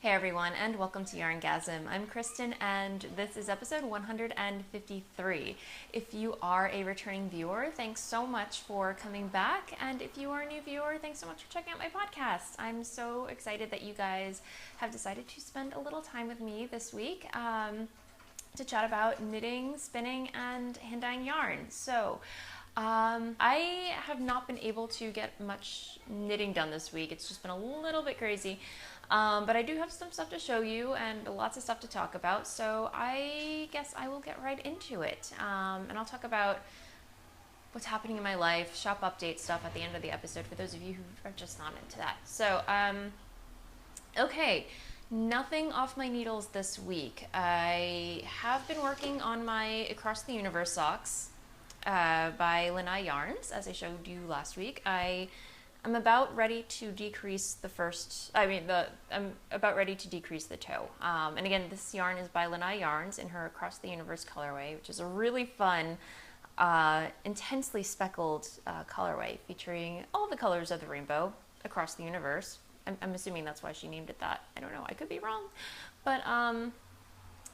Hey everyone, and welcome to YarnGasm. I'm Kristen, and this is episode 153. If you are a returning viewer, thanks so much for coming back, and if you are a new viewer, thanks so much for checking out my podcast. I'm so excited that you guys have decided to spend a little time with me this week to chat about knitting, spinning, and hand-dyeing yarn. I have not been able to get much knitting done this week. It's just been a little bit crazy. But I do have some stuff to show you and lots of stuff to talk about, so I guess I will get right into it. And I'll talk about what's happening in my life, shop update stuff at the end of the episode for those of you who are just not into that. Okay, nothing off my needles this week. I have been working on my Across the Universe socks by Lanai Yarns, as I showed you last week. I'm about ready to decrease I'm about ready to decrease the toe. And again, this yarn is by Lanai Yarns in her Across the Universe colorway, which is a really fun, intensely speckled colorway featuring all the colors of the rainbow across the universe. I'm assuming that's why she named it that. I don't know, I could be wrong. But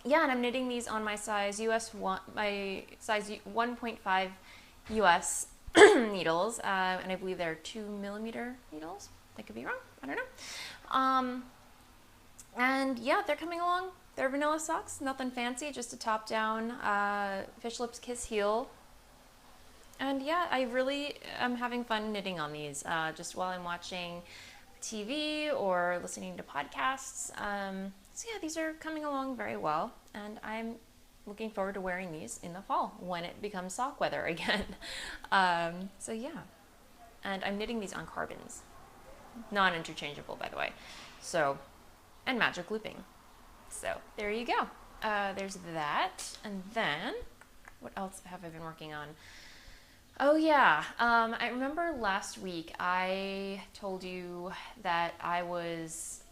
yeah, and I'm knitting these on my size 1.5 US needles, and I believe they're 2mm needles. I could be wrong. I don't know. And yeah, they're coming along. They're vanilla socks, nothing fancy, just a top-down fish lips kiss heel. And yeah, I really am having fun knitting on these, just while I'm watching TV or listening to podcasts. So yeah, these are coming along very well, and I'm looking forward to wearing these in the fall when it becomes sock weather again. So yeah, and I'm knitting these on carbons, non-interchangeable by the way. So, and magic looping. So there you go. There's that, and then what else have I been working on? Oh yeah, I remember last week I told you that I was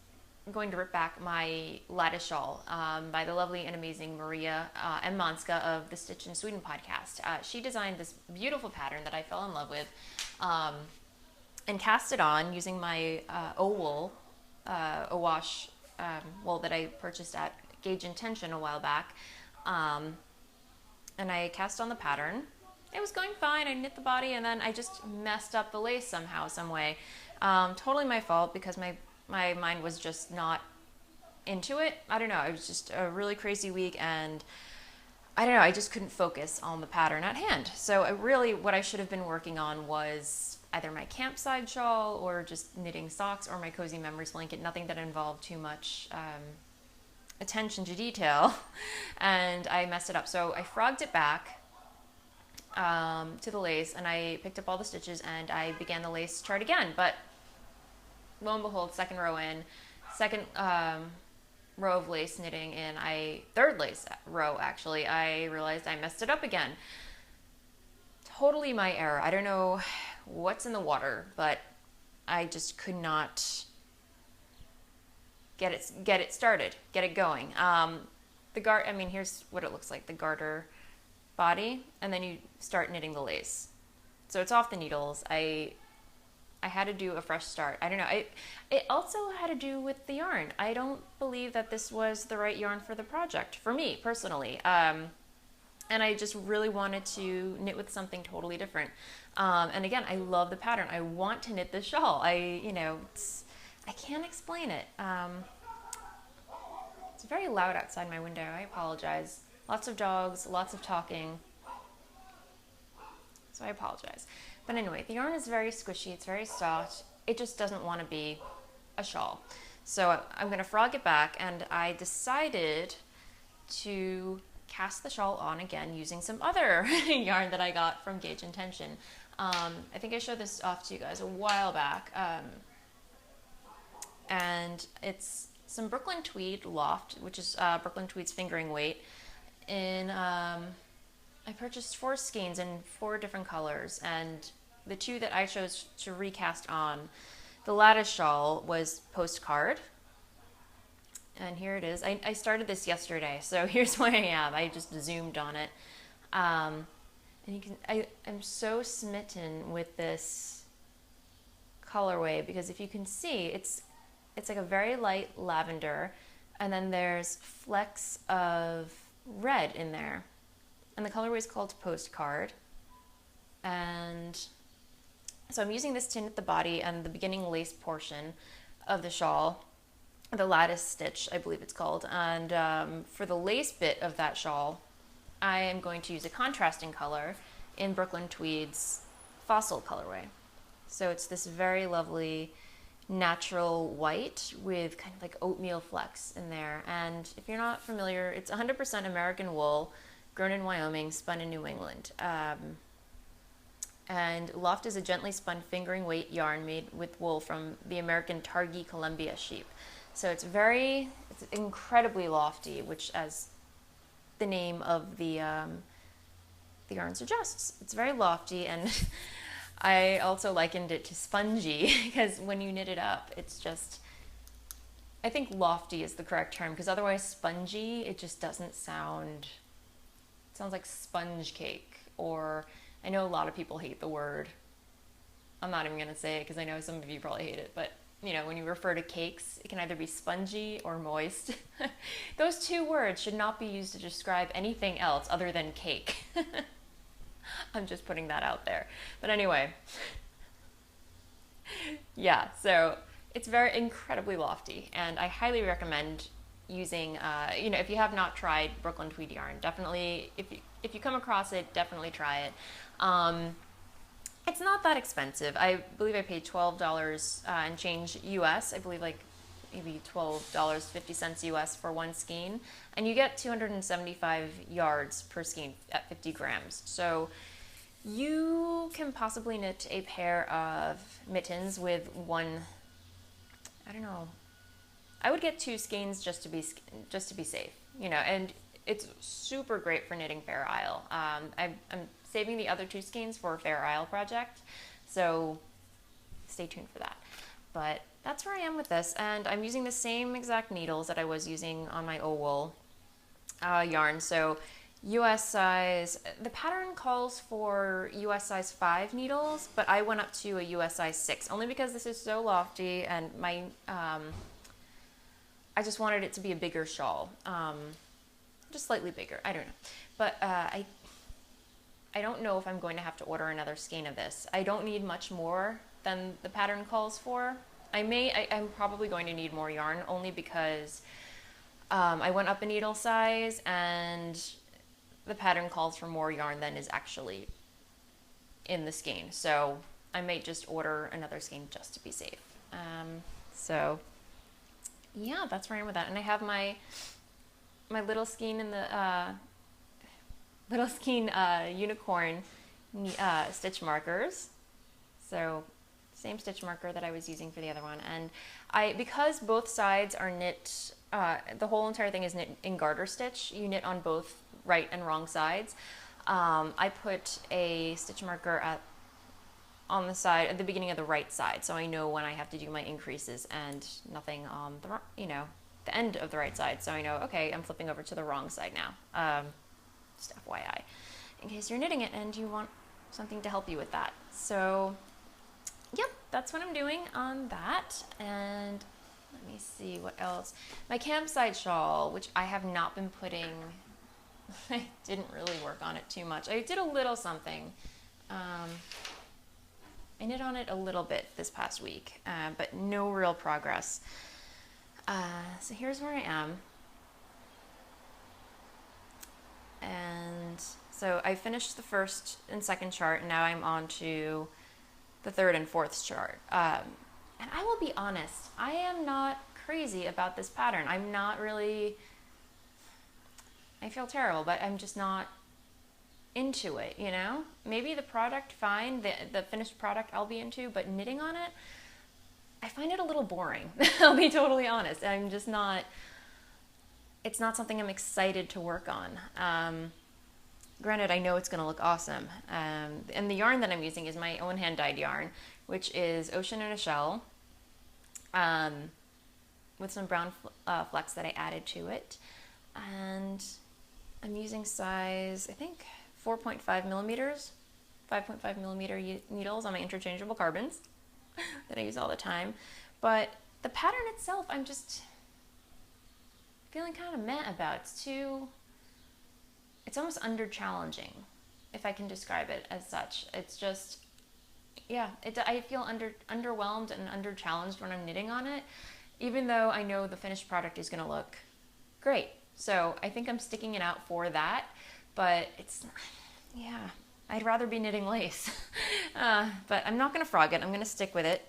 going to rip back my lattice shawl by the lovely and amazing Maria M. Manska of the Stitch in Sweden podcast. She designed this beautiful pattern that I fell in love with and cast it on using my O-wool, O-wash wool that I purchased at Gauge Intention a while back. And I cast on the pattern. It was going fine. I knit the body and then I just messed up the lace somehow, some way. Totally my fault because my mind was just not into it. I don't know. It was just a really crazy week and I don't know. I just couldn't focus on the pattern at hand. So what I should have been working on was either my campside shawl or just knitting socks or my cozy memories blanket. Nothing that involved too much attention to detail. And I messed it up. So I frogged it back to the lace and I picked up all the stitches and I began the lace chart again. But lo and behold, second row of lace knitting in, third lace row actually, I realized I messed it up again. Totally my error. I don't know what's in the water, but I just could not get it started, get it going. Here's what it looks like, the garter body, and then you start knitting the lace. So it's off the needles. I had to do a fresh start. I don't know. It also had to do with the yarn. I don't believe that this was the right yarn for the project, for me personally. And I just really wanted to knit with something totally different. And again, I love the pattern. I want to knit this shawl. I can't explain it. It's very loud outside my window. I apologize. Lots of dogs, lots of talking. So I apologize. But anyway, the yarn is very squishy, it's very soft. It just doesn't want to be a shawl. So I'm going to frog it back, and I decided to cast the shawl on again using some other yarn that I got from Gauge Intention. I think I showed this off to you guys a while back. And it's some Brooklyn Tweed Loft, which is Brooklyn Tweed's fingering weight. I purchased 4 skeins in 4 different colors, and the 2 that I chose to recast on the lattice shawl was Postcard. And here it is. I started this yesterday, so here's where I am. I just zoomed on it. And I'm so smitten with this colorway because if you can see, it's it's like a very light lavender, and then there's flecks of red in there. And the colorway is called Postcard. And so I'm using this to knit the body and the beginning lace portion of the shawl, the lattice stitch, I believe it's called. And for the lace bit of that shawl, I am going to use a contrasting color in Brooklyn Tweed's Fossil colorway. So it's this very lovely natural white with kind of like oatmeal flecks in there. And if you're not familiar, it's 100% American wool, grown in Wyoming, spun in New England. And Loft is a gently spun fingering weight yarn made with wool from the American Targhee Columbia sheep. So it's incredibly lofty, which, as the name of the yarn suggests, it's very lofty. And I also likened it to spongy because when you knit it up, it's just, I think lofty is the correct term, because otherwise spongy, it just doesn't sound, it sounds like sponge cake. Or I know a lot of people hate the word. I'm not even going to say it because I know some of you probably hate it, but you know, when you refer to cakes, it can either be spongy or moist. Those two words should not be used to describe anything else other than cake. I'm just putting that out there. But anyway, yeah, so it's very incredibly lofty, and I highly recommend using, you know, if you have not tried Brooklyn Tweed yarn, definitely, if you come across it, definitely try it. It's not that expensive. I believe I paid $12 and change US. I believe like maybe $12.50 US for one skein. And you get 275 yards per skein at 50 grams. So you can possibly knit a pair of mittens with one, I don't know, I would get 2 skeins just to be safe, you know, and it's super great for knitting Fair Isle. I'm saving the other 2 skeins for a Fair Isle project, so stay tuned for that. But that's where I am with this, and I'm using the same exact needles that I was using on my O-wool yarn. So US size, the pattern calls for US size 5 needles, but I went up to a US size 6, only because this is so lofty, and my I just wanted it to be a bigger shawl, just slightly bigger, I don't know. But I don't know if I'm going to have to order another skein of this. I don't need much more than the pattern calls for. I'm probably going to need more yarn, only because I went up a needle size and the pattern calls for more yarn than is actually in the skein. So I may just order another skein just to be safe. So yeah, that's where I am with that. And I have my little skein in the unicorn stitch markers. So same stitch marker that I was using for the other one. And because both sides are knit, the whole entire thing is knit in garter stitch. You knit on both right and wrong sides. I put a stitch marker on the side at the beginning of the right side, so I know when I have to do my increases, and nothing on the, you know, the end of the right side, so I know, okay, I'm flipping over to the wrong side now. Just FYI, in case you're knitting it and you want something to help you with that. So yep, that's what I'm doing on that. And let me see what else. My campsite shawl, which I have not been putting, I didn't really work on it too much. I did a little something. I knit on it a little bit this past week, but no real progress. So here's where I am. And so I finished the first and second chart, and now I'm on to the third and fourth chart. And I will be honest, I am not crazy about this pattern. I'm not really, I feel terrible, but I'm just not into it, you know? Maybe the product, fine, the finished product I'll be into, but knitting on it, I find it a little boring. I'll be totally honest. I'm just not, it's not something I'm excited to work on. Granted, I know it's going to look awesome. And the yarn that I'm using is my own hand-dyed yarn, which is Ocean in a Shell, with some brown flecks that I added to it. And I'm using size, I think, 4.5 millimeters, 5.5 millimeter needles on my interchangeable carbons that I use all the time. But the pattern itself, I'm just feeling kind of meh about. It's almost under challenging, if I can describe it as such. It's just, yeah, I feel underwhelmed and under challenged when I'm knitting on it, even though I know the finished product is going to look great. So I think I'm sticking it out for that, but yeah, I'd rather be knitting lace. But I'm not going to frog it. I'm going to stick with it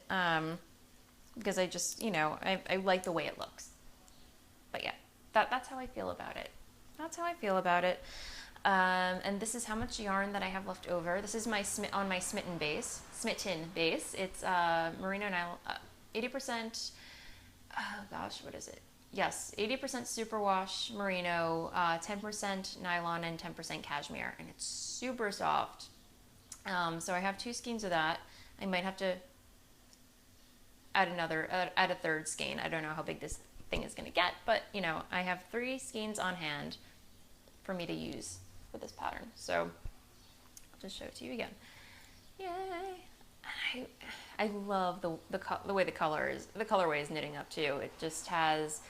because I just, I like the way it looks. But yeah, that's how I feel about it. That's how I feel about it. And this is how much yarn that I have left over. This is my Smitten base. It's merino nylon, 80%, oh gosh, what is it? Yes, 80% superwash merino, 10% nylon, and 10% cashmere, and it's super soft. So I have 2 skeins of that. I might have to add a third skein. I don't know how big this thing is going to get, but I have 3 skeins on hand for me to use for this pattern. So I'll just show it to you again. Yay! I love the way the colorway is knitting up too. It just has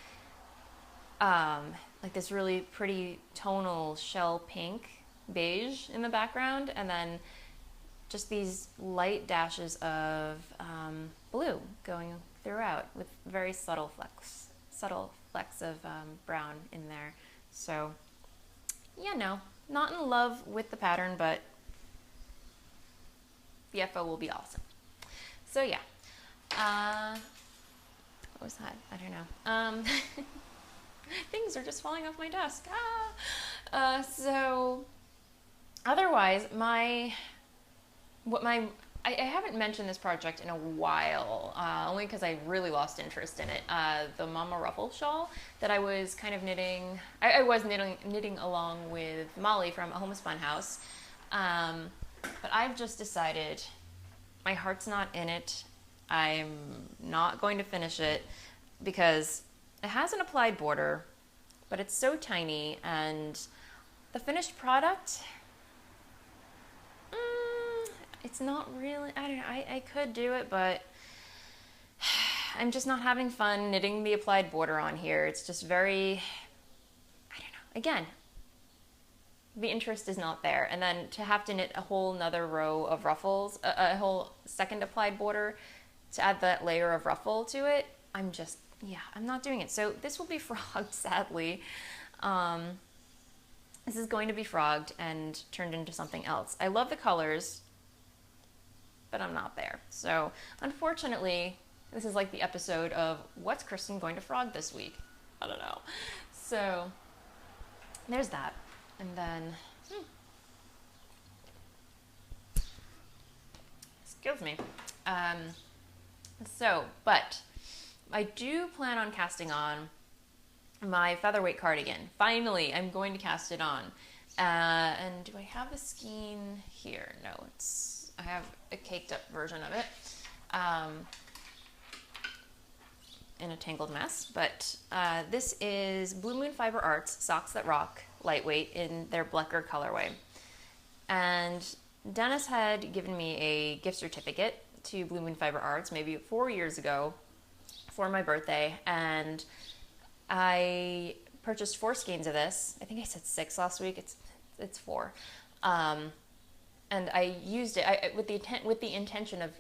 like this really pretty tonal shell pink beige in the background, and then just these light dashes of blue going throughout with very subtle flecks of brown in there. So yeah, no, not in love with the pattern, but the FO will be awesome. So yeah, what was that? I don't know. Things are just falling off my desk. So otherwise, I haven't mentioned this project in a while, only because I really lost interest in it. The Mama Ruffle shawl that I was kind of knitting. I was knitting along with Molly from A Homespun House, but I've just decided my heart's not in it. I'm not going to finish it because it has an applied border, but it's so tiny, and the finished product, it's not really, I don't know, I could do it, but I'm just not having fun knitting the applied border on here. It's just very, I don't know, again, the interest is not there. And then to have to knit a whole nother row of ruffles, a whole second applied border to add that layer of ruffle to it, I'm not doing it. So this will be frogged, sadly. This is going to be frogged and turned into something else. I love the colors, but I'm not there. So unfortunately, this is like the episode of what's Kristen going to frog this week? I don't know. So there's that. And then, excuse me. But I do plan on casting on my featherweight cardigan. Finally, I'm going to cast it on. And do I have the skein here? No, I have a caked up version of it in a tangled mess. But this is Blue Moon Fiber Arts Socks That Rock Lightweight in their Blecker colorway. And Dennis had given me a gift certificate to Blue Moon Fiber Arts maybe 4 years ago for my birthday, and I purchased 4 skeins of this. I think I said 6 last week. It's 4, and I used it with the intention of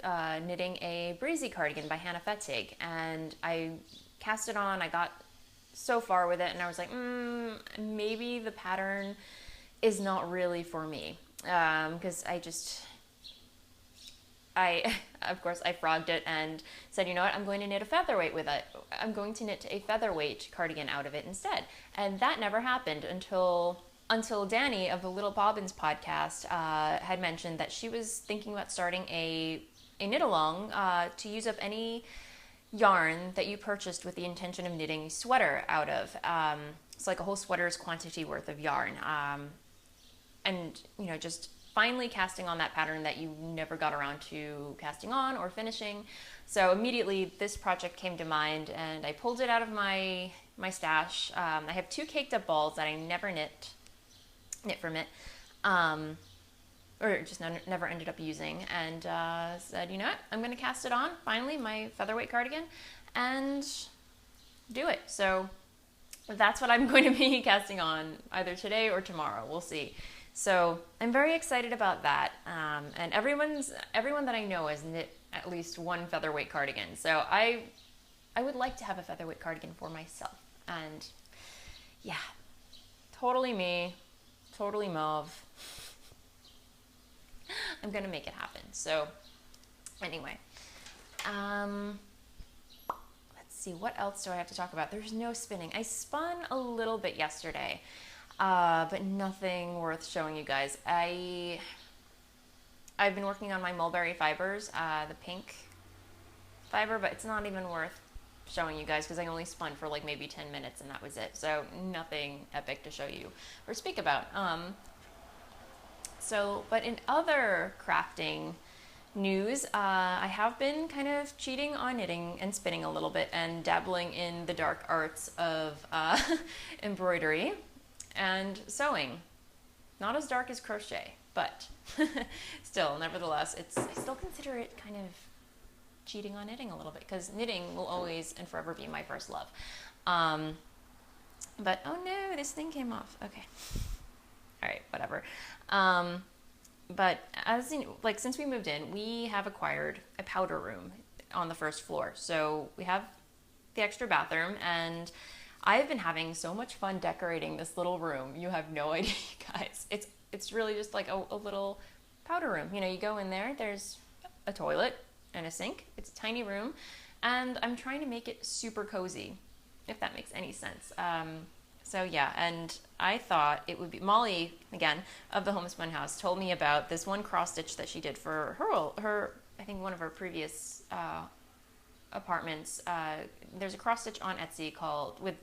knitting a breezy cardigan by Hannah Fetzig, and I cast it on. I got so far with it, and I was like, maybe the pattern is not really for me, because of course, I frogged it and said, you know what, I'm going to knit a featherweight with it. I'm going to knit a featherweight cardigan out of it instead. And that never happened until Danny of the Little Bobbins podcast had mentioned that she was thinking about starting a knit-along to use up any yarn that you purchased with the intention of knitting a sweater out of. It's like a whole sweater's quantity worth of yarn. And, just finally casting on that pattern that you never got around to casting on or finishing. So immediately this project came to mind, and I pulled it out of my stash. I have 2 caked up balls that I never knit from it, or just never ended up using, and said, you know what, I'm going to cast it on, finally, my featherweight cardigan, and do it. So that's what I'm going to be casting on either today or tomorrow. We'll see. So I'm very excited about that. And everyone that I know has knit at least one featherweight cardigan. So I would like to have a featherweight cardigan for myself. And yeah, totally me, totally mauve. I'm gonna make it happen. So anyway, let's see, what else do I have to talk about? There's no spinning. I spun a little bit yesterday, but nothing worth showing you guys. I've been working on my mulberry fibers, the pink fiber, but it's not even worth showing you guys because I only spun for like maybe 10 minutes and that was it. So nothing epic to show you or speak about. But in other crafting news, I have been kind of cheating on knitting and spinning a little bit and dabbling in the dark arts of embroidery and sewing. Not as dark as crochet, but still, nevertheless, I still consider it kind of cheating on knitting a little bit because knitting will always and forever be my first love. But oh no, this thing came off. Okay. All right, whatever. But as in, like, since we moved in, we have acquired a powder room on the first floor. So we have the extra bathroom, and I've been having so much fun decorating this little room. You have no idea, guys. It's really just like a little powder room. You know, you go in there, there's a toilet and a sink. It's a tiny room, and I'm trying to make it super cozy, if that makes any sense. So yeah, and I thought it would be, Molly, again, of the Homespun House, told me about this one cross stitch that she did for her I think one of her previous apartments. There's a cross stitch on Etsy with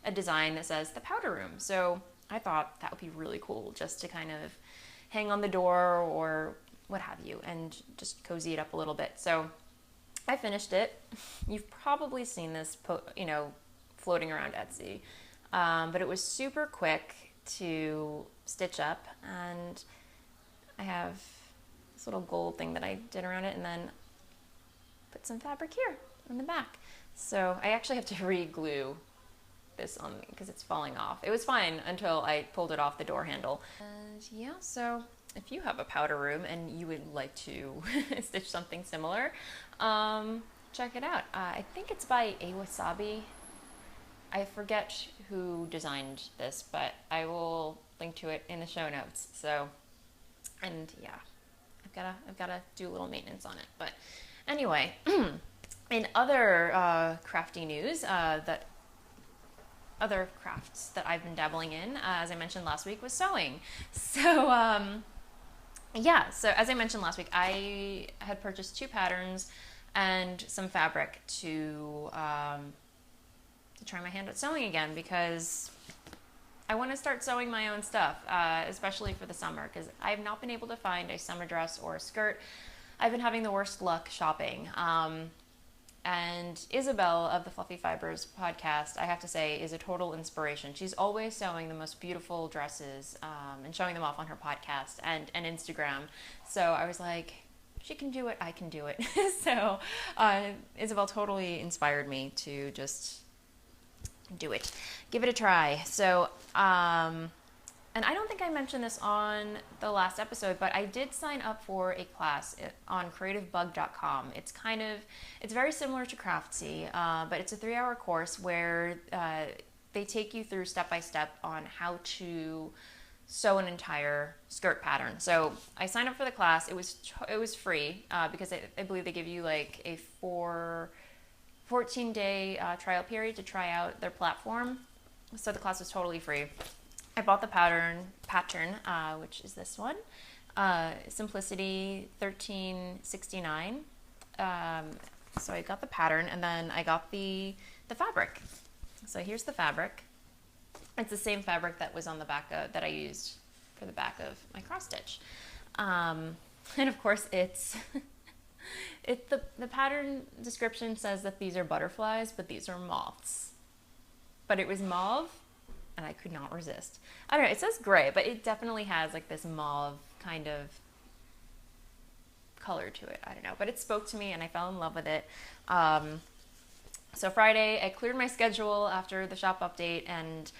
a design that says the powder room. So I thought that would be really cool just to kind of hang on the door or what have you and just cozy it up a little bit. So I finished it. You've probably seen this, floating around Etsy. But it was super quick to stitch up, and I have this little gold thing that I did around it and then put some fabric here on the back. So I actually have to re-glue this on because it's falling off. It was fine until I pulled it off the door handle. And yeah, so if you have a powder room and you would like to stitch something similar, check it out. I think it's by Awasabi. I forget who designed this, but I will link to it in the show notes. So, and yeah, I've gotta do a little maintenance on it. But anyway, in other crafty news, other crafts that I've been dabbling in, as I mentioned last week, was sewing. So yeah, so as I mentioned last week, I had purchased 2 patterns and some fabric to try my hand at sewing again because I want to start sewing my own stuff, especially for the summer, because I have not been able to find a summer dress or a skirt. I've been having the worst luck shopping. And Isabel of the Fluffy Fibers podcast, I have to say, is a total inspiration. She's always sewing the most beautiful dresses and showing them off on her podcast and Instagram. So I was like, she can do it, I can do it. So Isabel totally inspired me to just do it, give it a try. So and I don't think I mentioned this on the last episode, but I did sign up for a class on creativebug.com. It's very similar to Craftsy, but it's a 3-hour course where they take you through step by step on how to sew an entire skirt pattern. So I signed up for the class. It was free because I believe they give you like a 14-day trial period to try out their platform. So the class was totally free. I bought the pattern, which is this one, Simplicity 1369. So I got the pattern and then I got the fabric. So here's the fabric. It's the same fabric that was on the back that I used for the back of my cross stitch. And of course it's the pattern description says that these are butterflies, but these are moths. But it was mauve, and I could not resist. I don't know, it says gray, but it definitely has like this mauve kind of color to it. I don't know, but it spoke to me and I fell in love with it. So Friday, I cleared my schedule after the shop update, and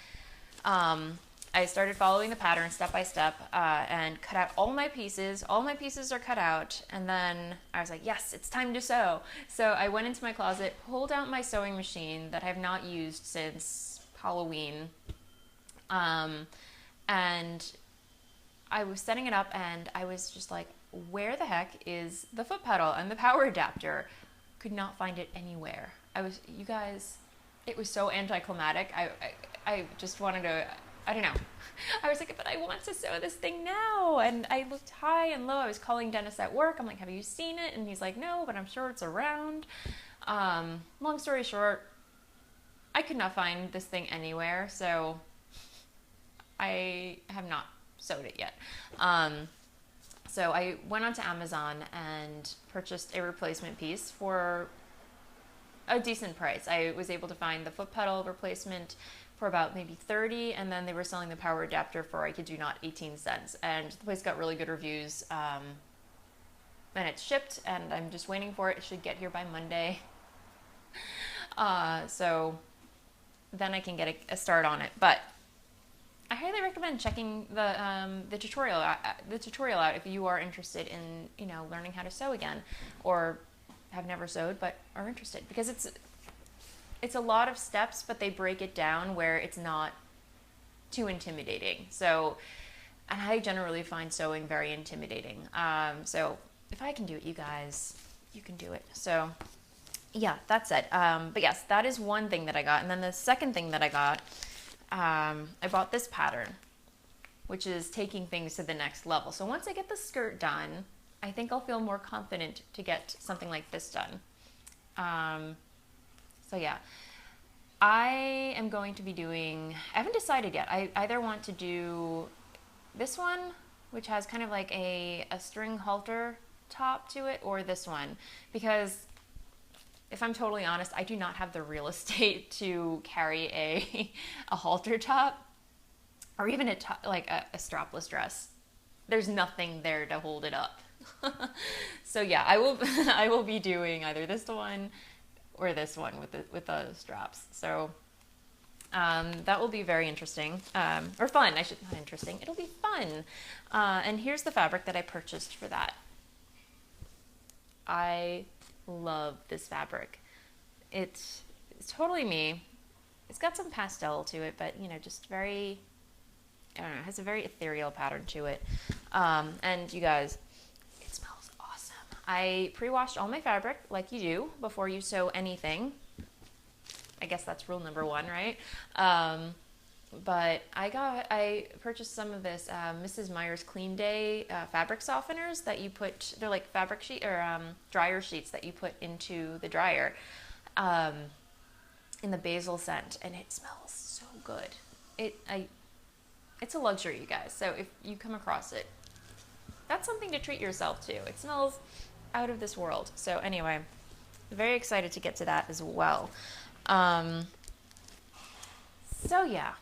I started following the pattern step by step and cut out all my pieces. All my pieces are cut out, and then I was like, yes, it's time to sew. So I went into my closet, pulled out my sewing machine that I have not used since Halloween, and I was setting it up, and I was just like, where the heck is the foot pedal and the power adapter? Could not find it anywhere. You guys, it was so anticlimactic. I just wanted to, I don't know. I was like, but I want to sew this thing now. And I looked high and low. I was calling Dennis at work. I'm like, have you seen it? And he's like, no, but I'm sure it's around. Long story short, I could not find this thing anywhere. So I have not sewed it yet. So I went onto Amazon and purchased a replacement piece for a decent price. I was able to find the foot pedal replacement for about maybe 30, and then they were selling the power adapter for, I kid you not, 18 cents. And the place got really good reviews, and it's shipped, and I'm just waiting for it. It should get here by Monday. So then I can get a start on it. But I highly recommend checking the tutorial out if you are interested in, you know, learning how to sew again, or have never sewed but are interested, because it's a lot of steps, but they break it down where it's not too intimidating. So, and I generally find sewing very intimidating. So if I can do it, you guys, you can do it. So yeah, that's it. But yes, that is one thing that I got. And then the second thing that I got, I bought this pattern, which is taking things to the next level. So once I get the skirt done, I think I'll feel more confident to get something like this done. So yeah, I am going to be doing, I haven't decided yet. I either want to do this one, which has kind of like a string halter top to it, or this one, because if I'm totally honest, I do not have the real estate to carry a halter top, or even a strapless dress. There's nothing there to hold it up. So yeah, I will be doing either this one or this one with the straps. So that will be very interesting, or fun. Not interesting. It'll be fun. And here's the fabric that I purchased for that. I love this fabric. It's totally me. It's got some pastel to it, but you know, just very, I don't know, it has a very ethereal pattern to it. And you guys, it smells awesome. I pre-washed all my fabric like you do before you sew anything. I guess that's rule number one, right? But I purchased some of this Mrs. Meyer's Clean Day fabric softeners that you put, they're like fabric sheet or dryer sheets that you put into the dryer in the basil scent, and it smells so good. It's a luxury, you guys. So if you come across it, that's something to treat yourself to. It smells out of this world. So anyway, very excited to get to that as well. So yeah,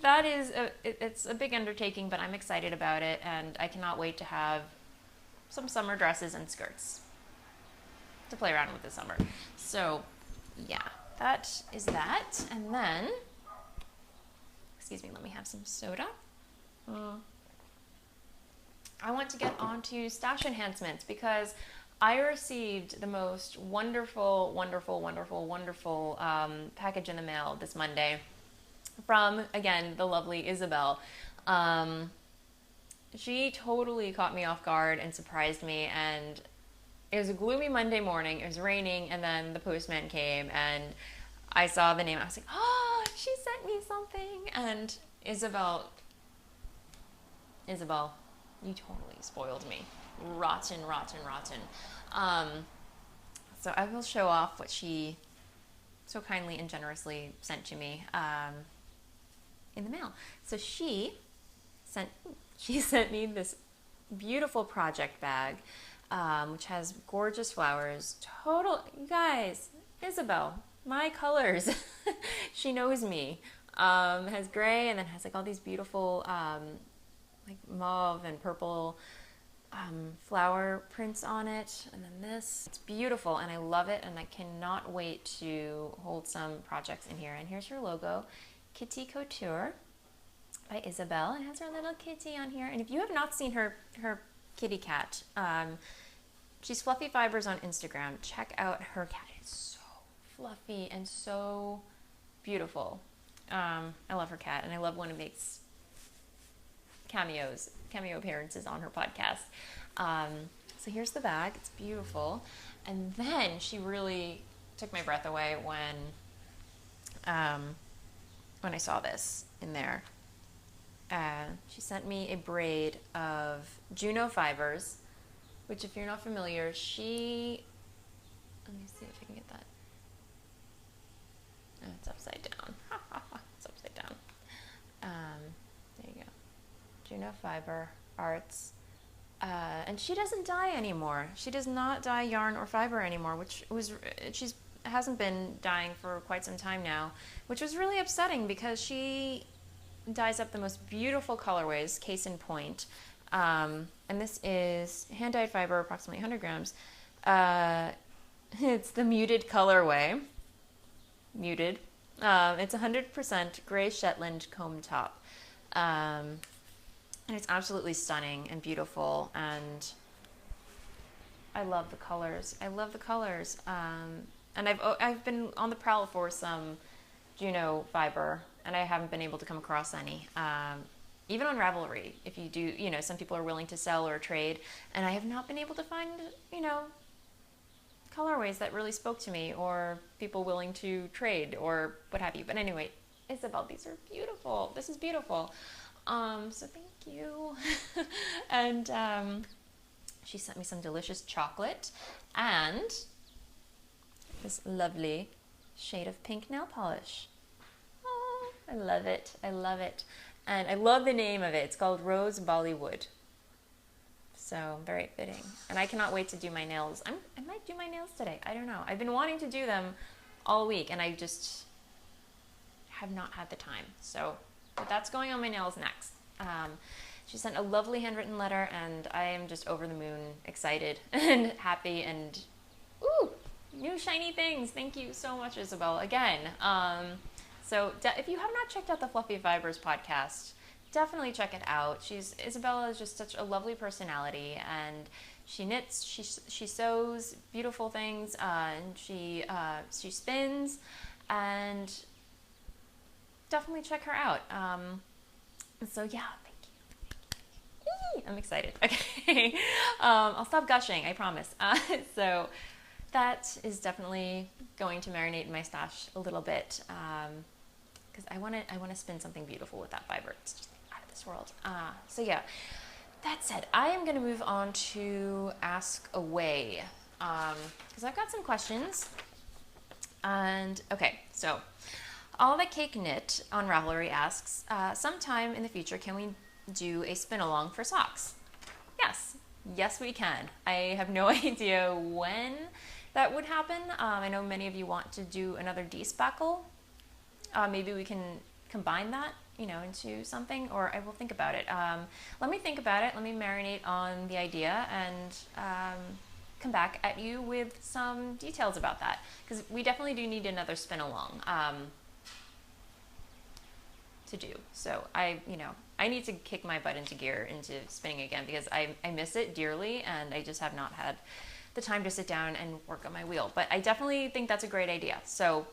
that is, it's a big undertaking, but I'm excited about it, and I cannot wait to have some summer dresses and skirts to play around with this summer. So yeah, that is that. And then, excuse me, let me have some soda. I want to get onto Stache Enhancements, because I received the most wonderful, wonderful, wonderful, wonderful package in the mail this Monday from, again, the lovely Isabel. She totally caught me off guard and surprised me, and it was a gloomy Monday morning. It was raining, and then the postman came, and I saw the name. I was like, oh, she sent me something. And Isabel, you totally spoiled me. Rotten, rotten, rotten. So I will show off what she so kindly and generously sent to me in the mail. So she sent me this beautiful project bag, which has gorgeous flowers. You guys, Isabel, my colors. She knows me. Has gray, and then has like all these beautiful like mauve and purple flower prints on it, and then this. It's beautiful, and I love it, and I cannot wait to hold some projects in here. And here's her logo, Kitty Couture by Isabel. It has her little kitty on here, and if you have not seen her kitty cat, she's Fluffy Fibers on Instagram. Check out her cat. It's so fluffy and so beautiful. I love her cat, and I love when it makes cameo appearances on her podcast. So here's the bag. It's beautiful. And then she really took my breath away when I saw this in there. She sent me a braid of Juno fibers, which, if you're not familiar, let me see if I can get that. Oh, it's upside down. It's upside down. There you go. Juno Fiber Arts. And she doesn't dye anymore. She does not dye yarn or fiber anymore, she hasn't been dyeing for quite some time now, which was really upsetting because she dyes up the most beautiful colorways, case in point. And this is hand-dyed fiber, approximately 100 grams. It's the muted colorway. Muted. It's 100% gray Shetland comb top. And it's absolutely stunning and beautiful, and I love the colors. I love the colors. And I've been on the prowl for some Juno fiber, and I haven't been able to come across any. Even on Ravelry, if you do, some people are willing to sell or trade, and I have not been able to find, colorways that really spoke to me, or people willing to trade, or what have you. But anyway, Isabel, these are beautiful. This is beautiful. So thank you. And she sent me some delicious chocolate and this lovely shade of pink nail polish. Oh, I love it. I love it. And I love the name of it. It's called Rose Bollywood. So very fitting. And I cannot wait to do my nails. I might do my nails today. I don't know. I've been wanting to do them all week, and I just have not had the time. But that's going on my nails next. She sent a lovely handwritten letter, and I am just over the moon excited and happy, and ooh, new shiny things. Thank you so much, Isabel, again. So if you have not checked out the Fluffy Fibers podcast, definitely check it out. Isabella is just such a lovely personality, and she knits, she sews beautiful things, and she spins, and definitely check her out. So yeah, thank you. I'm excited. Okay. I'll stop gushing, I promise. So that is definitely going to marinate in my stash a little bit, because I want to spin something beautiful with that fiber. It's just out of this world. So yeah, that said, I am going to move on to Ask Away, because I've got some questions. And okay, so All That Cake Knit on Ravelry asks, sometime in the future, can we do a spin-along for socks? Yes. Yes, we can. I have no idea when that would happen. I know many of you want to do another despackle. Maybe we can combine that, into something, or I will think about it. Let me think about it. Let me marinate on the idea, and come back at you with some details about that, because we definitely do need another spin-along to do. So I need to kick my butt into gear into spinning again, because I miss it dearly, and I just have not had the time to sit down and work on my wheel. But I definitely think that's a great idea. So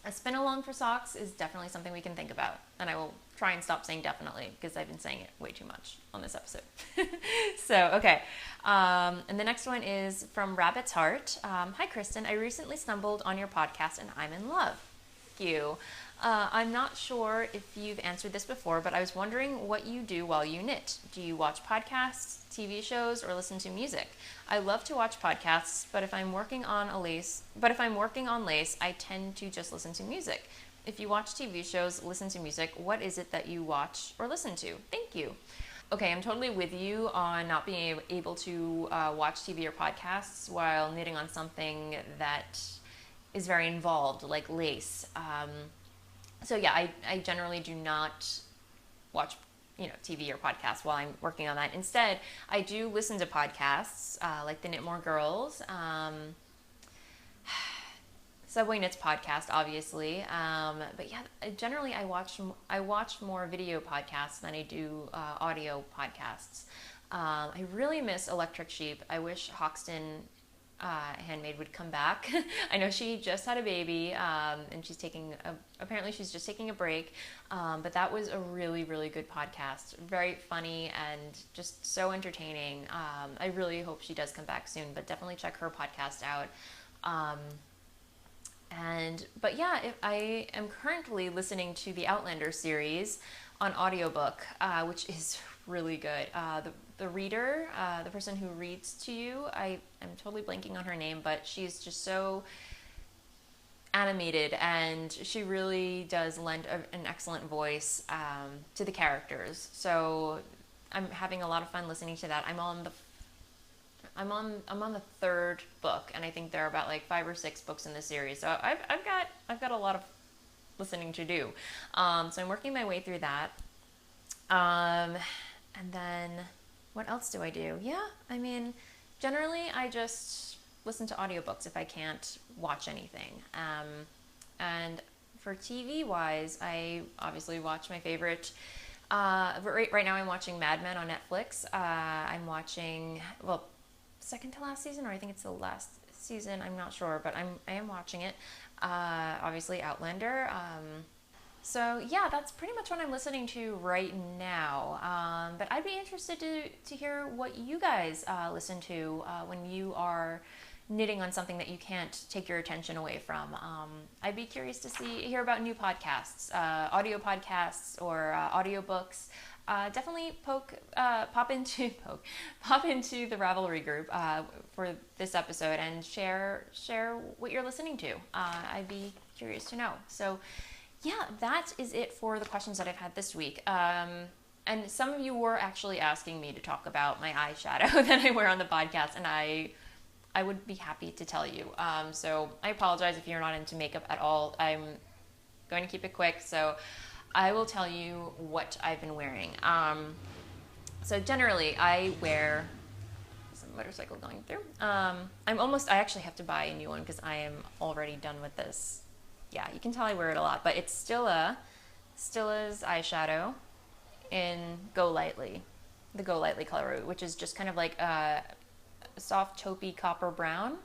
a spin along for socks is definitely something we can think about, and I will try and stop saying definitely, because I've been saying it way too much on this episode. So okay, and the next one is from Rabbit's Heart. Hi Kristen, I recently stumbled on your podcast and I'm in love. Thank you. I'm not sure if you've answered this before, but I was wondering what you do while you knit. Do you watch podcasts, TV shows, or listen to music? I love to watch podcasts, but if I'm working on lace, I tend to just listen to music. If you watch TV shows, listen to music, what is it that you watch or listen to? Thank you. Okay, I'm totally with you on not being able to watch TV or podcasts while knitting on something that is very involved, like lace. So yeah, I generally do not watch TV or podcasts while I'm working on that. Instead, I do listen to podcasts like the Knit More Girls, Subway Knits podcast, obviously. But yeah, generally I watch more video podcasts than I do audio podcasts. I really miss Electric Sheep. I wish Hoxton Handmade would come back. I know she just had a baby, and apparently she's just taking a break. But that was a really, really good podcast. Very funny and just so entertaining. I really hope she does come back soon, but definitely check her podcast out. But yeah, I am currently listening to the Outlander series on audiobook, which is really good. The reader, the person who reads to you, I am totally blanking on her name, but she's just so animated, and she really does lend an excellent voice to the characters. So I'm having a lot of fun listening to that. I'm on the third book, and I think there are about like 5 or 6 books in the series. So I've got a lot of listening to do. So I'm working my way through that. And then what else do I do? Yeah, I mean, generally I just listen to audiobooks if I can't watch anything. And for TV wise, I obviously watch my favorite. Right now I'm watching Mad Men on Netflix. I'm watching, second to last season, or I think it's the last season, I'm not sure, but I am watching it. Obviously Outlander. So yeah, that's pretty much what I'm listening to right now. But I'd be interested to hear what you guys listen to when you are knitting on something that you can't take your attention away from. I'd be curious to hear about new podcasts, audio podcasts or audiobooks. Definitely pop into the Ravelry group for this episode and share what you're listening to. I'd be curious to know. So yeah, that is it for the questions that I've had this week. And some of you were actually asking me to talk about my eyeshadow that I wear on the podcast, and I would be happy to tell you. So I apologize if you're not into makeup at all. I'm going to keep it quick, so I will tell you what I've been wearing. So generally, I wear... There's a motorcycle going through. I actually have to buy a new one because I am already done with this. Yeah, you can tell I wear it a lot, but it's Stilla's eyeshadow in Go Lightly, the Go Lightly color, which is just kind of like a soft taupey copper brown,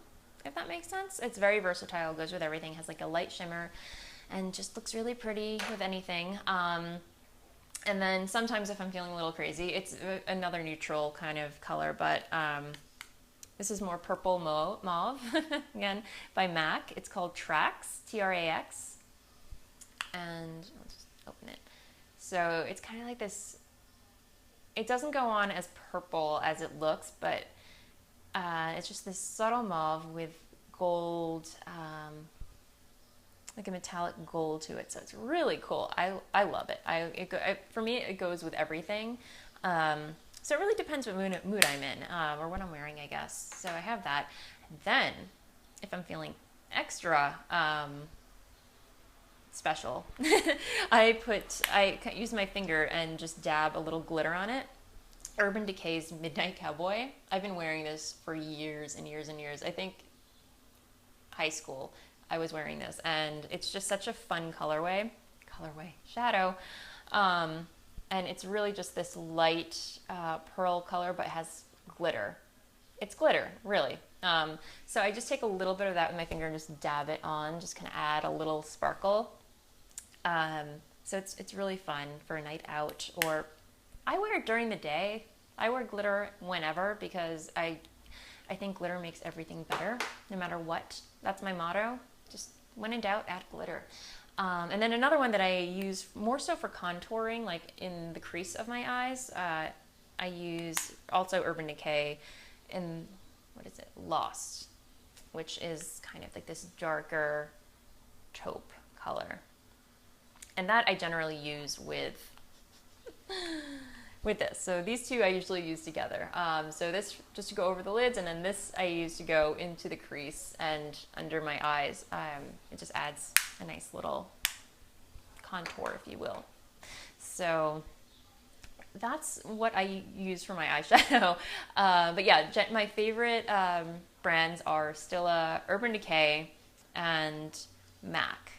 if that makes sense. It's very versatile, goes with everything, has like a light shimmer, and just looks really pretty with anything. And then sometimes if I'm feeling a little crazy, it's another neutral kind of color, but this is more purple mauve, again, by MAC. It's called Trax, T-R-A-X, and I'll just open it. So it's kind of like this, it doesn't go on as purple as it looks, but it's just this subtle mauve with gold, like a metallic gold to it. So it's really cool. I love it. For me, it goes with everything. So it really depends what mood I'm in, or what I'm wearing, I guess. So I have that. And then, if I'm feeling extra special, I use my finger and just dab a little glitter on it. Urban Decay's Midnight Cowboy. I've been wearing this for years and years and years. I think high school I was wearing this, and it's just such a fun shadow. And it's really just this light pearl color, but it has glitter. It's glitter, really. So I just take a little bit of that with my finger and just dab it on, just kind of add a little sparkle. So it's really fun for a night out, or I wear it during the day. I wear glitter whenever because I think glitter makes everything better, no matter what. That's my motto. Just when in doubt, add glitter. And then another one that I use more so for contouring, like in the crease of my eyes, I use also Urban Decay in, Lost, which is kind of like this darker taupe color. And that I generally use with this. So these two I usually use together. So this just to go over the lids, and then this I use to go into the crease and under my eyes. It just adds a nice little contour, if you will. So that's what I use for my eyeshadow. But yeah, my favorite brands are Stila, Urban Decay, and MAC.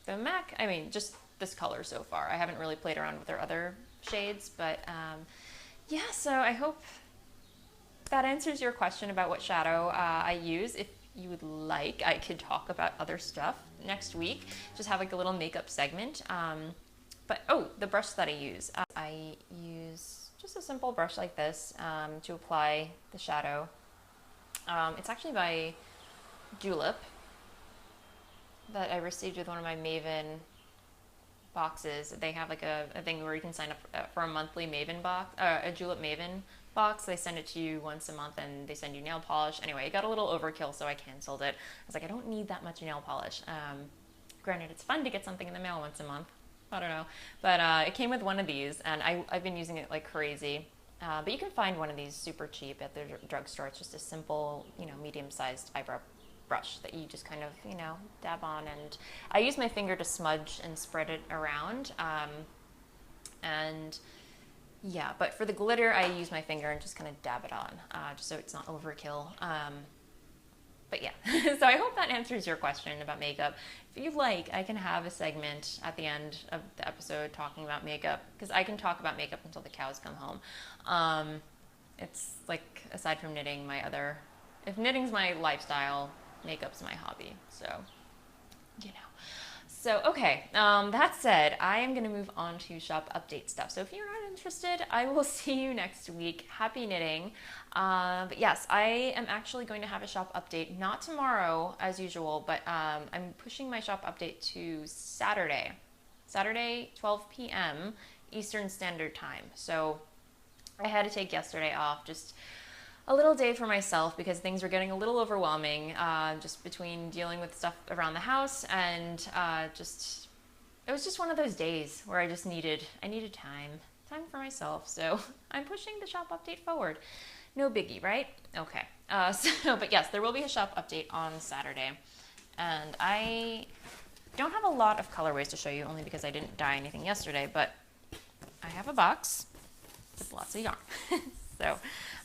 The MAC, I mean, just this color so far. I haven't really played around with their other shades, but yeah, so I hope that answers your question about what shadow I use. If you would like, I could talk about other stuff next week. Just have like a little makeup segment. But oh, the brush that I use just a simple brush like this to apply the shadow. It's actually by Julep that I received with one of my Maven boxes. They have like a thing where you can sign up for a monthly Maven box, a Julep Maven box. They send it to you once a month and they send you nail polish. Anyway, it got a little overkill, so I canceled it. I was like, I don't need that much nail polish. Granted, it's fun to get something in the mail once a month. I don't know. But it came with one of these, and I've been using it like crazy. But you can find one of these super cheap at the drugstore. It's just a simple, medium-sized eyebrow brush that you just kind of, dab on. And I use my finger to smudge and spread it around. And yeah, but for the glitter, I use my finger and just kind of dab it on, just so it's not overkill. But yeah, so I hope that answers your question about makeup. If you'd like, I can have a segment at the end of the episode talking about makeup, because I can talk about makeup until the cows come home. It's like, aside from knitting, if knitting's my lifestyle, makeup's my hobby, so, So, okay, that said, I am going to move on to shop update stuff. So if you're not interested, I will see you next week. Happy knitting. But yes, I am actually going to have a shop update, not tomorrow as usual, but I'm pushing my shop update to Saturday, 12 p.m. Eastern Standard Time. So I had to take yesterday off, just a little day for myself, because things were getting a little overwhelming, just between dealing with stuff around the house and it was just one of those days where I needed time for myself. So I'm pushing the shop update forward. No biggie, right? Okay. But yes, there will be a shop update on Saturday, and I don't have a lot of colorways to show you, only because I didn't dye anything yesterday, but I have a box with lots of yarn. So,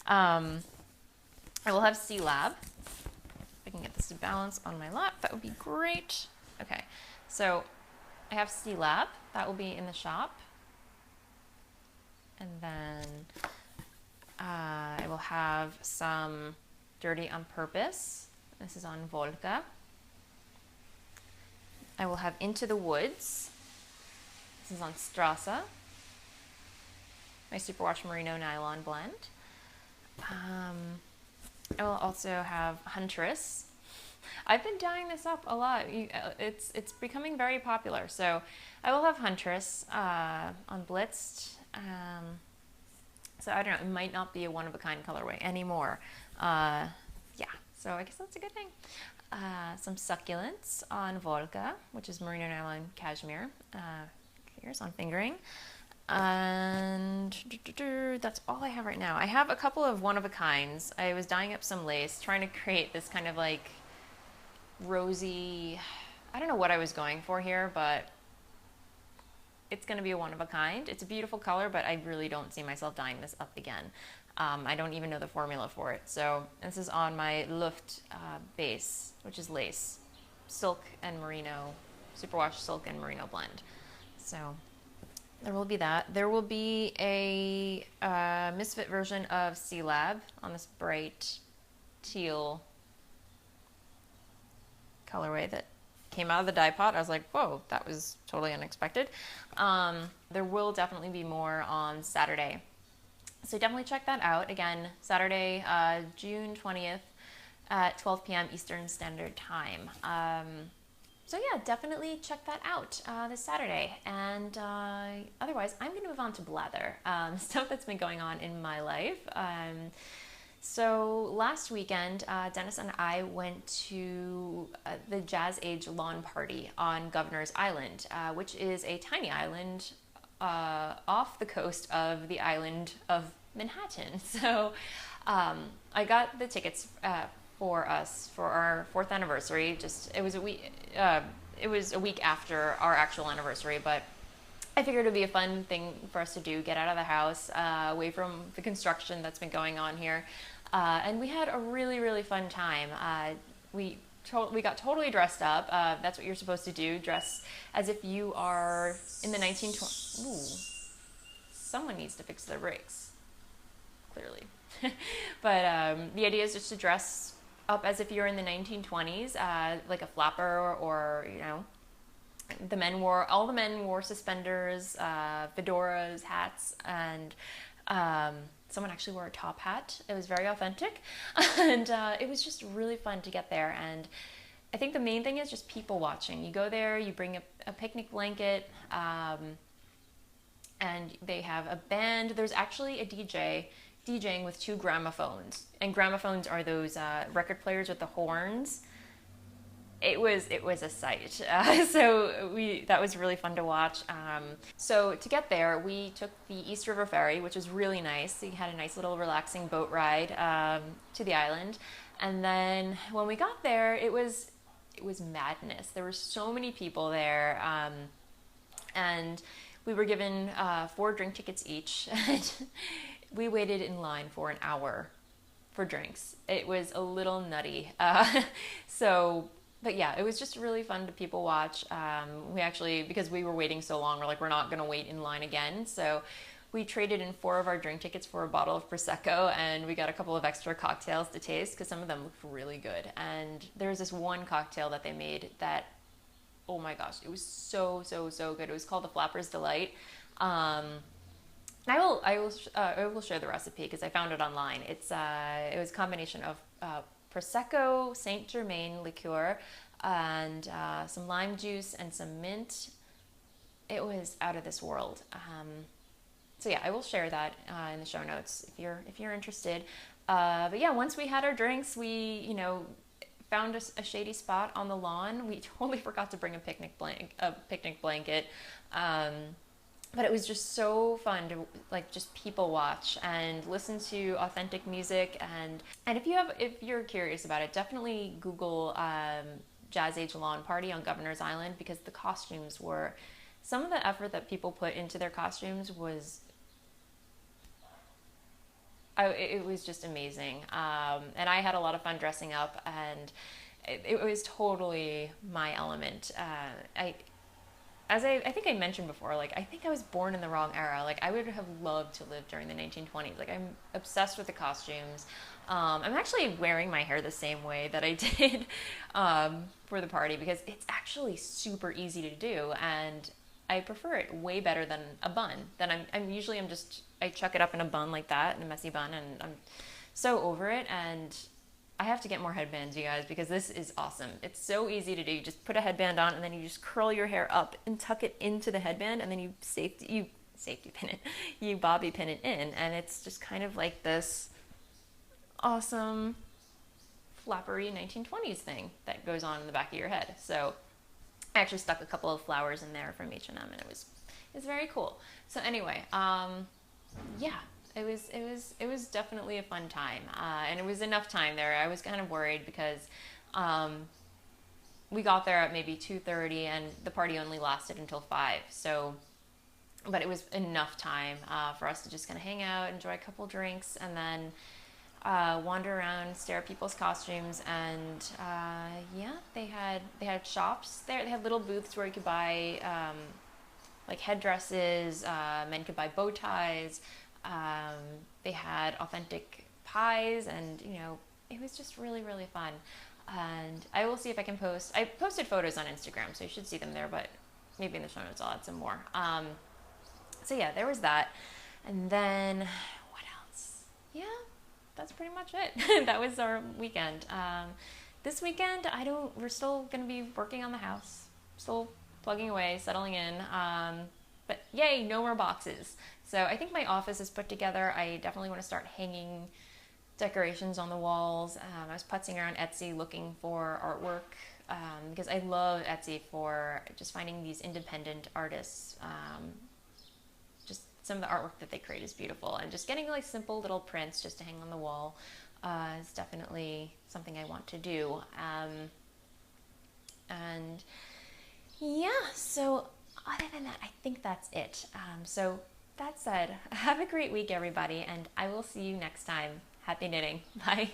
I will have C-Lab. If I can get this to balance on my lap, that would be great. Okay, so I have C-Lab. That will be in the shop. And then I will have some Dirty on Purpose. This is on Volga. I will have Into the Woods. This is on Strasse. My Superwash Merino Nylon blend. I will also have Huntress. I've been dyeing this up a lot. It's becoming very popular. So I will have Huntress on Blitzed. So I don't know, it might not be a one-of-a-kind colorway anymore. Yeah, so I guess that's a good thing. Some Succulents on Volga, which is Merino Nylon Cashmere. Here's on Fingering. And that's all I have right now. I have a couple of one-of-a-kinds. I was dyeing up some lace, trying to create this kind of like rosy, I don't know what I was going for here, but it's going to be a one-of-a-kind. It's a beautiful color, but I really don't see myself dyeing this up again. I don't even know the formula for it. So this is on my Luft base, which is lace, silk and merino, superwash silk and merino blend. So there will be that. There will be a Misfit version of C-Lab on this bright teal colorway that came out of the dye pot. I was like, whoa, that was totally unexpected. There will definitely be more on Saturday. So definitely check that out. Again, Saturday, June 20th at 12 p.m. Eastern Standard Time. So yeah, definitely check that out this Saturday. And otherwise, I'm going to move on to Blather, stuff that's been going on in my life. So last weekend, Dennis and I went to the Jazz Age lawn party on Governor's Island, which is a tiny island off the coast of the island of Manhattan. So I got the tickets for us for our 4th anniversary. It was a week after our actual anniversary, but I figured it would be a fun thing for us to do, get out of the house, away from the construction that's been going on here. And we had a really, really fun time. We got totally dressed up. That's what you're supposed to do, dress as if you are in the 1920s. Ooh, someone needs to fix their brakes, clearly. But the idea is just to dress up as if you're in the 1920s, like a flapper or you know, all the men wore suspenders, fedoras, hats, and someone actually wore a top hat. It was very authentic, and it was just really fun to get there. And I think the main thing is just people watching. You go there, you bring a picnic blanket, and they have a band. There's actually a DJ DJing with 2 gramophones, and gramophones are those record players with the horns. It was a sight. So that was really fun to watch. So to get there, we took the East River Ferry, which was really nice. We had a nice little relaxing boat ride to the island, and then when we got there, it was madness. There were so many people there, and we were given 4 drink tickets each. And we waited in line for an hour for drinks. It was a little nutty. But yeah, it was just really fun to people watch. We actually, because we were waiting so long, we're like, we're not going to wait in line again. So we traded in 4 of our drink tickets for a bottle of Prosecco, and we got a couple of extra cocktails to taste because some of them looked really good. And there was this one cocktail that they made that, oh my gosh, it was so, so, so good. It was called the Flapper's Delight. I will share the recipe because I found it online. It was a combination of Prosecco, Saint Germain liqueur, and some lime juice and some mint. It was out of this world. So yeah, I will share that in the show notes if you're interested. But yeah, once we had our drinks, we found a shady spot on the lawn. We totally forgot to bring a picnic blanket. But it was just so fun to just people watch and listen to authentic music. And if you're curious about it, definitely Google Jazz Age Lawn Party on Governor's Island, because the costumes were, some of the effort that people put into their costumes was, it was just amazing. And I had a lot of fun dressing up, and it was totally my element. As I think I mentioned before, I think I was born in the wrong era. I would have loved to live during the 1920s. I'm obsessed with the costumes. I'm actually wearing my hair the same way that I did for the party, because it's actually super easy to do, and I prefer it way better than a bun. I chuck it up in a bun like that, in a messy bun, and I'm so over it. And I have to get more headbands, you guys, because this is awesome. It's so easy to do. You just put a headband on, and then you just curl your hair up and tuck it into the headband, and then you safety pin it, you bobby pin it in, and it's just kind of like this awesome flappery 1920s thing that goes on in the back of your head. So I actually stuck a couple of flowers in there from H&M, and it's very cool. So anyway, yeah. It was definitely a fun time, and it was enough time there. I was kind of worried because we got there at maybe 2:30, and the party only lasted until 5. So, but it was enough time for us to just kind of hang out, enjoy a couple drinks, and then wander around, stare at people's costumes. And yeah, they had shops there. They had little booths where you could buy headdresses. Men could buy bow ties. They had authentic pies, and it was just really, really fun. And I will see if I can I posted photos on Instagram, so you should see them there, but maybe in the show notes I'll add some more. So yeah, there was that. And then what else? Yeah, that's pretty much it. That was our weekend. This weekend, we're still going to be working on the house, still plugging away, settling in. But yay, no more boxes. So I think my office is put together. I definitely want to start hanging decorations on the walls. I was putzing around Etsy looking for artwork, because I love Etsy for just finding these independent artists. Just some of the artwork that they create is beautiful, and just getting simple little prints just to hang on the wall is definitely something I want to do. And yeah, so Other than that, I think that's it. So that said, have a great week, everybody, and I will see you next time. Happy knitting. Bye.